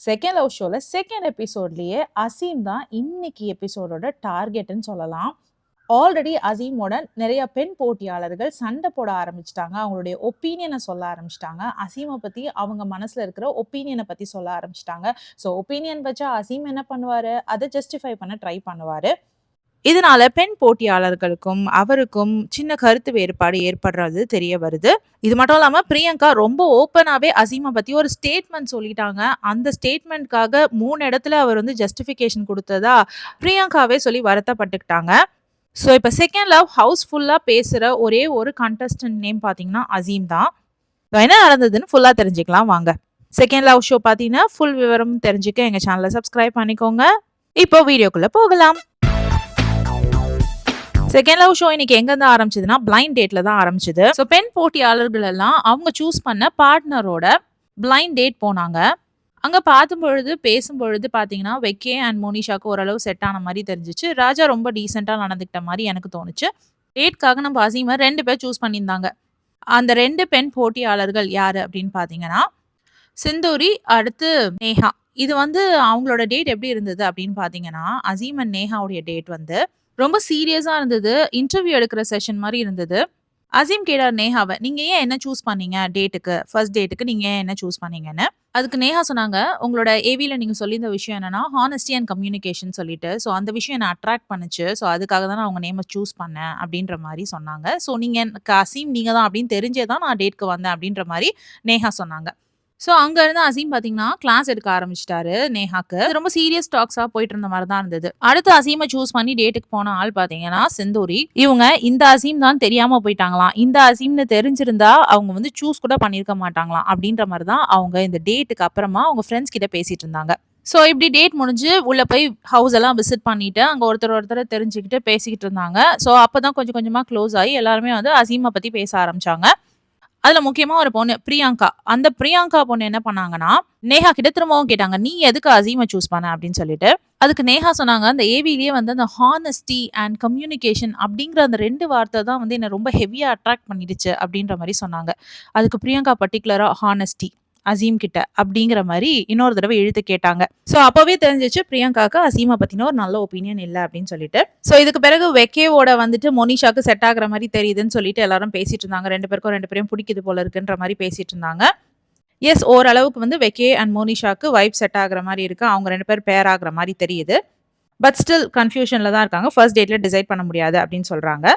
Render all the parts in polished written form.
Second love ஷோல second எபிசோட்லயே Azeem தான் இன்னைக்கு எபிசோடோட டார்கெட்னு சொல்லலாம். ஆல்ரெடி அசீமோட நிறைய பெண் போட்டியாளர்கள் சண்டை போட ஆரம்பிச்சிட்டாங்க. அவங்களுடைய ஒப்பீனியனை சொல்ல ஆரம்பிச்சிட்டாங்க. அசீமை பத்தி அவங்க மனசுல இருக்கிற ஒப்பீனியனை பத்தி சொல்ல ஆரம்பிச்சிட்டாங்க. ஸோ ஒப்பீனியன் வச்சா அசீம் என்ன பண்ணுவாரு, அதை ஜஸ்டிஃபை பண்ண ட்ரை பண்ணுவாரு. இதனால பெண் போட்டியாளர்களுக்கும் அவருக்கும் சின்ன கருத்து வேறுபாடு ஏற்படுறது தெரிய வருது. இது மட்டும் இல்லாம பிரியங்கா ரொம்ப ஓப்பனாவே அசீமை பத்தி ஒரு ஸ்டேட்மெண்ட் சொல்லிட்டாங்க. அந்த ஸ்டேட்மெண்ட்காக 3 இடத்துல அவர் வந்து ஜஸ்டிஃபிகேஷன் கொடுத்ததா பிரியங்காவே சொல்லி வருத்தப்பட்டுக்கிட்டாங்க. ஸோ இப்போ செகண்ட் லவ் ஹவுஸ்ஃபுல்லா பேசுற ஒரே ஒரு கண்டஸ்டன்ட் நேம் பார்த்தீங்கன்னா அசீம் தான். என்ன நடந்ததுன்னு ஃபுல்லா தெரிஞ்சுக்கலாம் வாங்க. செகண்ட் லவ் ஷோ பார்த்தீங்கன்னா ஃபுல் விவரம் தெரிஞ்சுக்க எங்க சேனலை சப்ஸ்கிரைப் பண்ணிக்கோங்க. இப்போ வீடியோக்குள்ள போகலாம். செகண்ட் லவ் ஷோ இன்னைக்கு எங்கேருந்து ஆரம்பிச்சதுன்னா பிளைண்ட் டேட்ல தான் ஆரம்பிச்சது. ஸோ பெண் போட்டியாளர்கள் எல்லாம் அவங்க சூஸ் பண்ண பார்ட்னரோட பிளைண்ட் டேட் போனாங்க. அங்க பார்க்கும்பொழுது பேசும்பொழுது பார்த்தீங்கன்னா வெக்கே அண்ட் மோனிஷாக்கு ஓரளவு செட் ஆன மாதிரி தெரிஞ்சிச்சு. ராஜா ரொம்ப டீசெண்டாக நடந்துக்கிட்ட மாதிரி எனக்கு தோணுச்சு. டேட்காக நம்ம அசீமை 2 பேர் சூஸ் பண்ணியிருந்தாங்க. அந்த 2 பெண் போட்டியாளர்கள் யாரு அப்படின்னு பார்த்தீங்கன்னா சிந்தூரி, அடுத்து நேஹா. இது வந்து அவங்களோட டேட் எப்படி இருந்தது அப்படின்னு பார்த்தீங்கன்னா அசீம் அண்ட் நேஹாவுடைய டேட் வந்து ரொம்ப சீரியஸா இருந்தது. இன்டர்வியூ எடுக்கிற செஷன் மாதிரி இருந்தது. அசீம் கேட்டார் நேஹாவை, நீங்க ஏன் என்ன சூஸ் பண்ணீங்க டேட்டுக்கு, ஃபர்ஸ்ட் டேட்டுக்கு நீங்க ஏன் என்ன சூஸ் பண்ணீங்கன்னு. அதுக்கு நேஹா சொன்னாங்க, உங்களோட ஏவில நீங்க சொல்லியிருந்த விஷயம் என்னன்னா ஹானஸ்டி அண்ட் கம்யூனிகேஷன் சொல்லிட்டு, ஸோ அந்த விஷயம் என்ன அட்ராக்ட் பண்ணுச்சு. ஸோ அதுக்காக தான் நான் உங்க நேமை சூஸ் பண்ணேன் அப்படின்ற மாதிரி சொன்னாங்க. ஸோ நீங்க எனக்கு அசீம் நீங்க தான் அப்படின்னு தெரிஞ்சே தான் நான் டேட்க்கு வந்தேன் அப்படின்ற மாதிரி நேஹா சொன்னாங்க. ஸோ அங்க இருந்து அசீம் பார்த்தீங்கன்னா கிளாஸ் எடுக்க ஆரம்பிச்சிட்டாரு நேஹாக்கு. ரொம்ப சீரியஸ் டாக்ஸா போயிட்டு இருந்த மாதிரி தான் இருந்தது. அடுத்து அசீமை சூஸ் பண்ணி டேட்டுக்கு போன ஆள் பார்த்தீங்கன்னா சிந்தூரி. இவங்க இந்த அசீம் தான் தெரியாம போயிட்டாங்களாம். இந்த அசீம்னு தெரிஞ்சிருந்தா அவங்க வந்து சூஸ் கூட பண்ணியிருக்க மாட்டாங்களாம் அப்படின்ற மாதிரி தான் அவங்க இந்த டேட்டுக்கு அப்புறமா அவங்க ஃப்ரெண்ட்ஸ் கிட்ட பேசிட்டு இருந்தாங்க. ஸோ இப்படி டேட் முடிஞ்சு உள்ள போய் ஹவுஸ் எல்லாம் விசிட் பண்ணிட்டு அங்க ஒருத்தர் தெரிஞ்சுக்கிட்டு பேசிக்கிட்டு இருந்தாங்க. ஸோ அப்பதான் கொஞ்சம் கொஞ்சமா க்ளோஸ் ஆகி எல்லாருமே வந்து அசீமை பத்தி பேச ஆரம்பிச்சாங்க. அதுல முக்கியமா ஒரு பொண்ணு பிரியங்கா. அந்த பிரியங்கா பொண்ணு என்ன பண்ணாங்கன்னா நேஹா கிட்ட திரும்பவும் கேட்டாங்க, நீ எதுக்கு அசீமை சூஸ் பண்ண அப்படின்னு சொல்லிட்டு. அதுக்கு நேஹா சொன்னாங்க, அந்த ஏவிலேயே வந்து அந்த ஹானஸ்டி அண்ட் கம்யூனிகேஷன் அப்படிங்கிற அந்த 2 வார்த்தை தான் வந்து என்ன ரொம்ப ஹெவியா அட்ராக்ட் பண்ணிடுச்சு அப்படின்ற மாதிரி சொன்னாங்க. அதுக்கு பிரியங்கா பர்டிகுலரா ஹானஸ்டி அசீம் கிட்ட அப்படிங்கிற மாதிரி இன்னொரு தடவை இழுத்து கேட்டாங்க. ஸோ அப்பவே தெரிஞ்சிச்சு பிரியங்காக்கு அசீமை பத்தின ஒரு நல்ல ஒப்பீனியன் இல்லை அப்படின்னு சொல்லிட்டு. ஸோ இதுக்கு பிறகு வெக்கேவோட வந்துட்டு மோனிஷாக்கு செட் ஆகுற மாதிரி தெரியுதுன்னு சொல்லிட்டு எல்லாரும் பேசிட்டு இருந்தாங்க. 2 பேரையும் பிடிக்குது போல இருக்குன்ற மாதிரி பேசிட்டு இருந்தாங்க. எஸ், ஓரளவுக்கு வந்து வெக்கே அண்ட் மோனிஷாக்கு வைப் செட் ஆகுற மாதிரி இருக்கு. அவங்க 2 பேர் பேர் ஆகுற மாதிரி தெரியுது. பட் ஸ்டில் கன்ஃபியூஷன்ல தான் இருக்காங்க. ஃபர்ஸ்ட் டேட்ல டிசைட் பண்ண முடியாது அப்படின்னு சொல்றாங்க.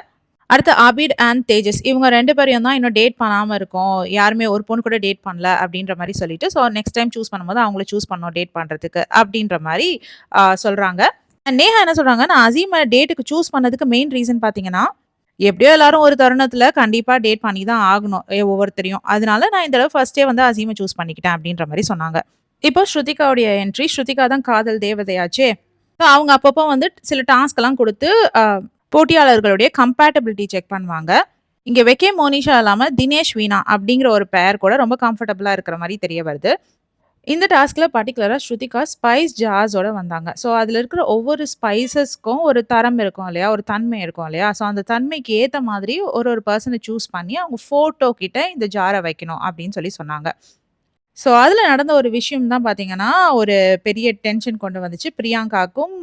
அடுத்து ஆபிட் அண்ட் தேஜஸ், இவங்க 2 பேரையும் தான் இன்னும் டேட் பண்ணாம இருக்கோம். யாருமே ஒரு பொண்ணு கூட டேட் பண்ணல அப்படின்ற மாதிரி சொல்லிட்டு, ஸோ நெக்ஸ்ட் டைம் சூஸ் பண்ணும்போது அவங்கள சூஸ் பண்ணோம் டேட் பண்றதுக்கு அப்படின்ற மாதிரி சொல்றாங்க. நேஹா என்ன சொல்றாங்க, நான் அசீமை டேட்டுக்கு சூஸ் பண்ணதுக்கு மெயின் ரீசன் பாத்தீங்கன்னா எப்படியோ எல்லாரும் ஒரு தருணத்துல கண்டிப்பா டேட் பண்ணி தான் ஆகணும் ஒவ்வொருத்தரையும். அதனால நான் இந்த தடவை ஃபர்ஸ்டே வந்து அசீமை சூஸ் பண்ணிக்கிட்டேன் அப்படின்ற மாதிரி சொன்னாங்க. இப்போ ஸ்ருதிகாவுடைய என்ட்ரி. ஸ்ருதிகா தான் காதல் தேவதையாச்சே. அவங்க அப்பப்போ வந்து சில டாஸ்க் எல்லாம் கொடுத்து போட்டியாளர்களுடைய கம்பேட்டபிலிட்டி செக் பண்ணுவாங்க. இங்க வெக்கே மோனிஷா இல்லாம தினேஷ் வீணா அப்படிங்கிற ஒரு பேர் கூட ரொம்ப கம்ஃபர்டபுளா இருக்கிற மாதிரி தெரிய வருது. இந்த டாஸ்க்ல பர்டிகுலரா ஸ்ருதிகா ஸ்பைஸ் ஜார்ஸோட வந்தாங்க. ஸோ அதுல இருக்கிற ஒவ்வொரு ஸ்பைசஸ்க்கும் ஒரு தரம் இருக்கும் இல்லையா, ஒரு தன்மை இருக்கும் இல்லையா. ஸோ அந்த தன்மைக்கு ஏத்த மாதிரி ஒரு பர்சனை சூஸ் பண்ணி அவங்க போட்டோ கிட்ட இந்த ஜாரை வைக்கணும் அப்படின்னு சொல்லி சொன்னாங்க. ஸோ அதுல நடந்த ஒரு விஷயம் தான் பாத்தீங்கன்னா ஒரு பெரிய டென்ஷன் கொண்டு வந்துச்சு. பிரியங்காக்கும்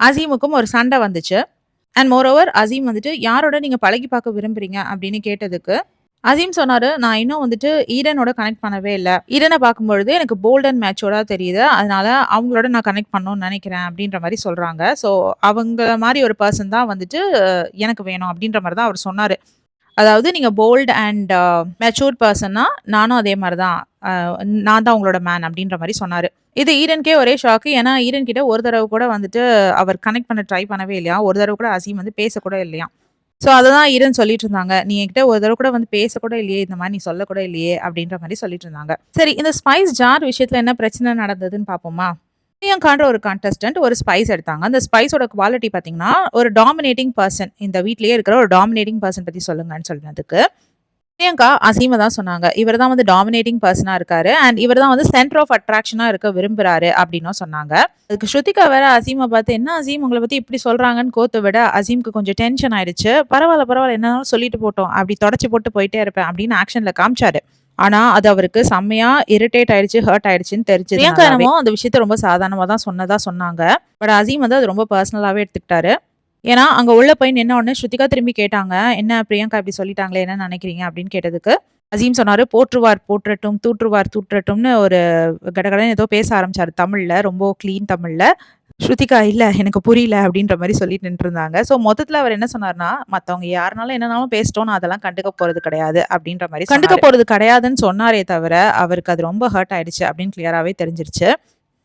அசீமுக்கும் ஒரு சண்டை வந்துச்சு. அண்ட் மோரோவர் அசீம் வந்துட்டு யாரோட நீங்க பழகி பார்க்க விரும்புறீங்க அப்படின்னு கேட்டதுக்கு அசீம் சொன்னாரு, நான் இன்னும் வந்துட்டு ஈடனோட கனெக்ட் பண்ணவே இல்லை. ஈடனை பார்க்கும்பொழுது எனக்கு போல்ட் அண்ட் மேட்சோட தெரியுது. அதனால அவங்களோட நான் கனெக்ட் பண்ணணும்னு நினைக்கிறேன் அப்படின்ற மாதிரி சொல்றாங்க. ஸோ அவங்க மாதிரி ஒரு பர்சன் தான் வந்துட்டு எனக்கு வேணும் அப்படின்ற மாதிரி தான் அவர் சொன்னாரு. அதாவது நீங்க போல்ட் அண்ட் மெச்சூர்ட் பர்சன்னா நானும் அதே மாதிரி தான், நான் தான் உங்களோட மேன் அப்படின்ற மாதிரி சொன்னாரு. இது ஈடனுக்கே ஒரே ஷாக்கு. ஏன்னா ஈடன் கிட்ட ஒரு தடவை கூட வந்துட்டு அவர் கனெக்ட் பண்ண ட்ரை பண்ணவே இல்லையா. ஒரு தடவை கூட அசீம் வந்து பேசக்கூட இல்லையா. ஸோ அததான் ஈடன் சொல்லிட்டு இருந்தாங்க, நீ என்கிட்ட ஒரு தடவை கூட வந்து பேசக்கூட இல்லையே, இந்த மாதிரி நீ சொல்லக்கூட இல்லையே அப்படின்ற மாதிரி சொல்லிட்டு இருந்தாங்க. சரி, இந்த ஸ்பைஸ் ஜார் விஷயத்துல என்ன பிரச்சனை நடந்ததுன்னு பார்ப்போமா. பிரியங்கான்ற ஒரு கண்டஸ்டன்ட் ஒரு ஸ்பைஸ் எடுத்தாங்க. அந்த ஸ்பைஸோட குவாலிட்டி பார்த்தீங்கன்னா ஒரு டாமினேட்டிங் பர்சன், இந்த வீட்லயே இருக்கிற ஒரு டாமினேட்டிங் பர்சன் பத்தி சொல்லுங்கன்னு சொன்னதுக்கு பிரியங்கா அசீமை தான் சொன்னாங்க. இவர் தான் வந்து டாமினேட்டிங் பர்சனா இருக்காரு அண்ட் இவர் தான் வந்து சென்டர் ஆஃப் அட்ராக்ஷனா இருக்க விரும்புறாரு அப்படின்னும் சொன்னாங்க. அதுக்கு ஸ்ருதிகா வேற அசீமை பார்த்து, என்ன அசீம் உங்களை பத்தி இப்படி சொல்றாங்கன்னு கோத்து விட அசீமுக்கு கொஞ்சம் டென்ஷன் ஆயிடுச்சு. பரவாயில்ல என்னன்னாலும் சொல்லிட்டு போட்டோம், அப்படி தொடச்சி போட்டு போயிட்டே இருப்பேன் அப்படின்னு ஆக்ஷன்ல காமிச்சாரு. ஆனா, அது அவருக்கு செம்மையா இரிட்டேட் ஆயிடுச்சு, ஹர்ட் ஆயிடுச்சுன்னு தெரிஞ்சது. பிரியங்கா நல்லாவே. என்னமோ அந்த விஷயத்த ரொம்ப சாதாரணமா தான் சொன்னதா சொன்னாங்க. பட் அசீம் வந்து அது ரொம்ப பர்சனலாவே எடுத்துக்கிட்டாரு. ஏன்னா, அங்க உள்ள போய் நின்ன உடனே ஸ்ருதிகா திரும்பி கேட்டாங்க. "என்ன பிரியங்கா இப்படி சொல்லிட்டாங்களே, என்ன நினைக்கிறீங்க?" அப்படின்னு கேட்டதுக்கு, அசீம் சொன்னாரு, "போற்றுவார் போற்றட்டும், தூற்றுவார் தூற்றட்டும்னு" ஒரு கடகடன்னு ஏதோ பேச ஆரம்பிச்சாரு தமிழ்ல. ரொம்ப கிளீன் தமிழ்ல. ஸ்ருதிகா, "இல்ல எனக்கு புரியல" அப்படின்ற மாரி சொல்லிட்டு நின்னுட்டுருந்தாங்க. ஸோ மொத்தத்துல அவர் என்ன சொன்னாருன்னா, "மத்தவங்க யாருனாலும் என்னனாலும் பேசட்டும். நான் அதெல்லாம் கண்டுக்க போறது கிடையாது." அப்படின்ற மாரி சொன்னாரு. கண்டுக்க போறது கிடையாதுன்னு சொன்னாரே தவிர, அவருக்கு அது ரொம்ப ஹர்ட் ஆயிடுச்சு அப்படின்னு கிளியராவே தெரிஞ்சிருச்சு.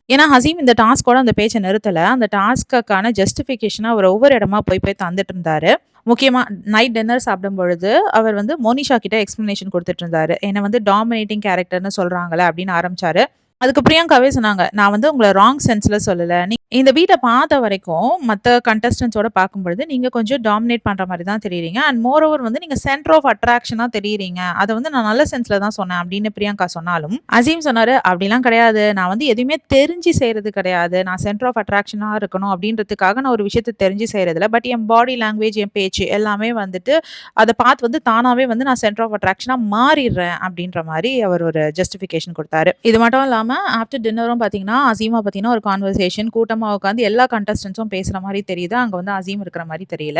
ஏன்னா, ஹசீம் இந்த டாஸ்க்கோட அந்த பேச்ச நிறுத்தல. அந்த டாஸ்க்குக்கான ஜஸ்டிஃபிகேஷனா அவர் ஒவ்வொரு இடமா போய் போய் தந்துட்டு இருந்தாரு. முக்கியமா நைட் டின்னர் சாப்பிடும்பொழுது, அவர் வந்து மோனிஷா கிட்ட எக்ஸ்ப்ளனேஷன் குடுத்துட்டு இருந்தாரு. என்ன வந்து டாமினேட்டிங் கேரக்டர்ன்னு சொல்றாங்கல்ல அப்படின்னு ஆரம்பிச்சாரு. அதுக்கு பிரியங்காவே சொன்னாங்க, "நான் வந்து உங்கள ராங் சென்ஸ்ல சொல்லல. இந்த வீட்ட பார்த்த வரைக்கும் மத்த கண்டஸ்டன்ட்ஸோட பார்க்கும்பொழுது, நீங்க கொஞ்சம் டாமினேட் பண்ற மாரி தான் தெரியிறீங்க. அண்ட் மோர் ஓவர் வந்து நீங்க சென்டர் ஆஃப் அட்ராக்ஷனா தெரியிறீங்க. அத வந்து நான் நல்ல சென்ஸ்ல தான் சொன்னேன்." அப்படின்னு பிரியங்கா சொன்னாலும், அசீம் சொன்னாரு, "அப்படிலாம் கிடையாது. நான் வந்து எதுவுமே தெரிஞ்சு செய்றது கிடையாது. நான் சென்டர் ஆஃப் அட்ராக்ஷனா இருக்கணும் அப்படின்றதுக்காக நான் ஒரு விஷயத்த தெரிஞ்சு செய்றதில்ல. பட் என் பாடி லாங்குவேஜ், என் பேச்சு எல்லாமே வந்துட்டு அத பார்த்து வந்து தானாவே வந்து நான் சென்டர் ஆஃப் அட்ராக்ஷனா மாறிடுறேன்." அப்படின்ற மாரி அவர் ஒரு ஜஸ்டிஃபிகேஷன் குடுத்தாரு. இது மட்டும் இல்லாம ஆஃப்டர் டின்னரும் பார்த்தீங்கன்னா, அசீமா பத்தின ஒரு கான்வர்சேஷன் கூட்டமா உட்காந்து எல்லா கண்டஸ்டன்ட்ஸும் பேசுற மாரி தெரியுது. அங்க வந்து அசீம் இருக்கிற மாரி தெரியல.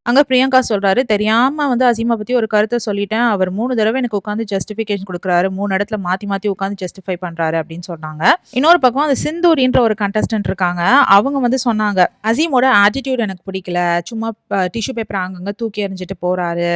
அங்க பிரியங்கா சொல்றாரு, "தெரியாம வந்து அசீம பத்தி ஒரு கருத்த சொல்லிட்டேன். அவர் 3 தடவ எனக்கு உட்காந்து ஜஸ்டிஃபிகேஷன் குடுக்குறாரு. 3 இடத்துல மாத்தி மாத்தி உட்காந்து ஜஸ்டிஃபை பண்றாரு." அப்படின்னு சொன்னாங்க. இன்னொரு பக்கம் அந்த சிந்தூரின்ற ஒரு கண்டஸ்டன்ட் இருக்காங்க. அவங்க வந்து சொன்னாங்க, "அசீமோட ஆட்டிட்யூட் எனக்கு பிடிக்கல. சும்மா டிஷ்யூ பேப்பர் அங்கங்க தூக்கி எறிஞ்சுட்டு போறாரு.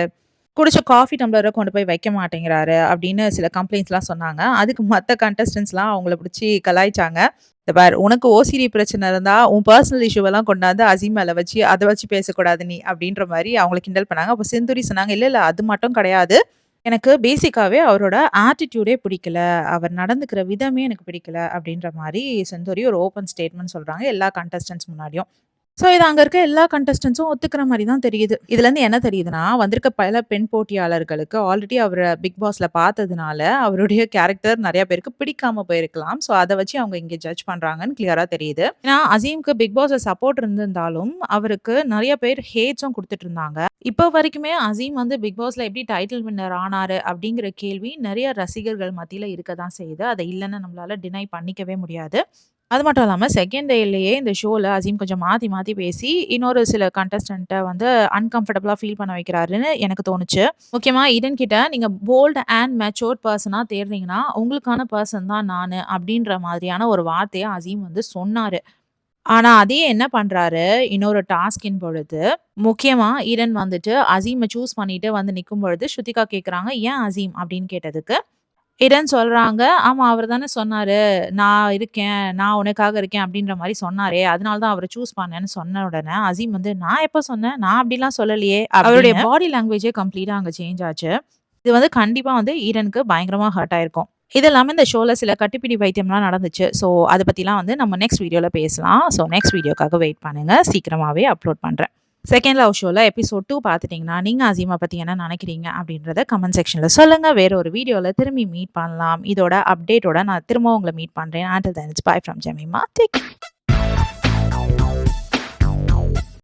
குடிச்ச காஃபி டம்ளர கொண்டு போய் வைக்க மாட்டேங்கிறாரு." அப்படின்னு சில கம்ப்ளைண்ட்ஸ்லாம் சொன்னாங்க. அதுக்கு மத்த கண்டஸ்டன்ட்ஸ்லாம் அவங்கள புடிச்சு கலாய்ச்சாங்க. "இந்த பார், உனக்கு ஓசிடி பிரச்சனை இருந்தா, உன் பெர்சனல் இஷ்யூவெல்லாம் கொண்டாந்து அசீம் மேல வச்சு, அத வச்சு பேசக்கூடாது நீ." அப்படின்ற மாரி அவங்கள கிண்டல் பண்ணாங்க. அப்ப செந்தூரி சொன்னாங்க, "இல்ல, இல்ல அது மட்டும் கிடையாது. எனக்கு பேசிக்காவே அவரோட ஆட்டிட்யூடே பிடிக்கல. அவர் நடந்துக்கிற விதமே எனக்கு பிடிக்கல." அப்படின்ற மாரி செந்தூரி ஒரு ஓப்பன் ஸ்டேட்மெண்ட் சொல்றாங்க எல்லா கண்டஸ்டன்ட்ஸ் முன்னாடியும். ஸோ, இது அங்க இருக்க எல்லா கண்டஸ்டன்ட்ஸும் ஒத்துக்கிற மாரி தான் தெரியுது. இதுலருந்து என்ன தெரியுதுன்னா, வந்திருக்க பல பெண் போட்டியாளர்களுக்கு ஆல்ரெடி அவர பிக் பாஸ்ல பார்த்ததுனால, அவருடைய கேரக்டர் நெறைய பேருக்கு பிடிக்காம போயிருக்கலாம். ஸோ, அத வச்சு அவங்க இங்க ஜட்ஜ் பண்றாங்கன்னு கிளியரா தெரியுது. ஏன்னா, அசீம்க்கு பிக் பாஸ்ல சப்போர்ட் இருந்திருந்தாலும், அவருக்கு நெறைய பேர் ஹேட்ஸும் குடுத்துட்டு இருந்தாங்க. இப்போ வரைக்குமே அசீம் வந்து பிக் பாஸ்ல எப்படி டைட்டில் வின்னர் ஆனாரு அப்படிங்கிற கேள்வி நெறைய ரசிகர்கள் மத்தியில இருக்க தான் செய்யுது. அத இல்லன்னு நம்மளால டினை பண்ணிக்கவே முடியாது. அது மட்டும் இல்லாம செகண்ட் டேலயே இந்த ஷோல அசீம் கொஞ்சம் மாத்தி மாத்தி பேசி, இன்னொரு சில கண்டஸ்டன்ட்ட வந்து அன்கம்ஃபர்டபுளா ஃபீல் பண்ண வைக்கிறாருன்னு எனக்கு தோணுச்சு. முக்கியமா ஈடன் கிட்ட, "நீங்க போல்ட் அண்ட் மெச்சூர்ட் பெர்சனா தேடுறீங்கன்னா, உங்களுக்கான பெர்சன் தான் நானு." அப்படின்ற மாதிரியான ஒரு வார்த்தைய அசீம் வந்து சொன்னாரு. ஆனா அதையே என்ன பண்றாரு, இன்னொரு டாஸ்கின் பொழுது, முக்கியமா ஈடன் வந்துட்டு அசீம சூஸ் பண்ணிட்டு வந்து நிக்கும் பொழுது, ஸ்ருதிகா கேட்குறாங்க, "ஏன் அசீம்?" அப்படின்னு கேட்டதுக்கு, ஈடன் சொல்றாங்க, "ஆமா அவரு தானே சொன்னாரு. நான் இருக்கேன். நான் உனக்காக இருக்கேன்." அப்படின்ற மாரி சொன்னாரே. அதனால தான் அவர சூஸ் பண்ணேன்னு சொன்ன உடனே, அசீம் வந்து, "நான் எப்ப சொன்னேன்? நான் அப்படிலாம் சொல்லலையே." அவருடைய பாடி லாங்குவேஜே கம்ப்ளீட்டா அங்க சேஞ்ச் ஆச்சு. இது வந்து கண்டிப்பா வந்து ஈடனுக்கு பயங்கரமா ஹர்ட் ஆயிருக்கும். இது இல்லாம இந்த ஷோல சில கட்டிப்பிடி வைத்தியம்லாம் நடந்துச்சு. ஸோ, அத பத்திலாம் வந்து நம்ம நெக்ஸ்ட் வீடியோல பேசலாம். ஸோ, நெக்ஸ்ட் வீடியோக்காக வெயிட் பண்ணுங்க. சீக்கிரமாவே அப்லோட் பண்றேன். செகண்ட் லவ் ஷோல எபிசோட் 2 பார்த்துட்டீங்கன்னா, நீங்க அசீமா பத்தி என்ன நினைக்கிறீங்க அப்படின்றத கமெண்ட் செக்ஷன்ல சொல்லுங்க. வேற ஒரு வீடியோல திரும்பி மீட் பண்ணலாம். இதோட அப்டேட்டோட நான் திரும்ப உங்கள மீட் பண்றேன். Until then, it's bye from Jemima. Take care.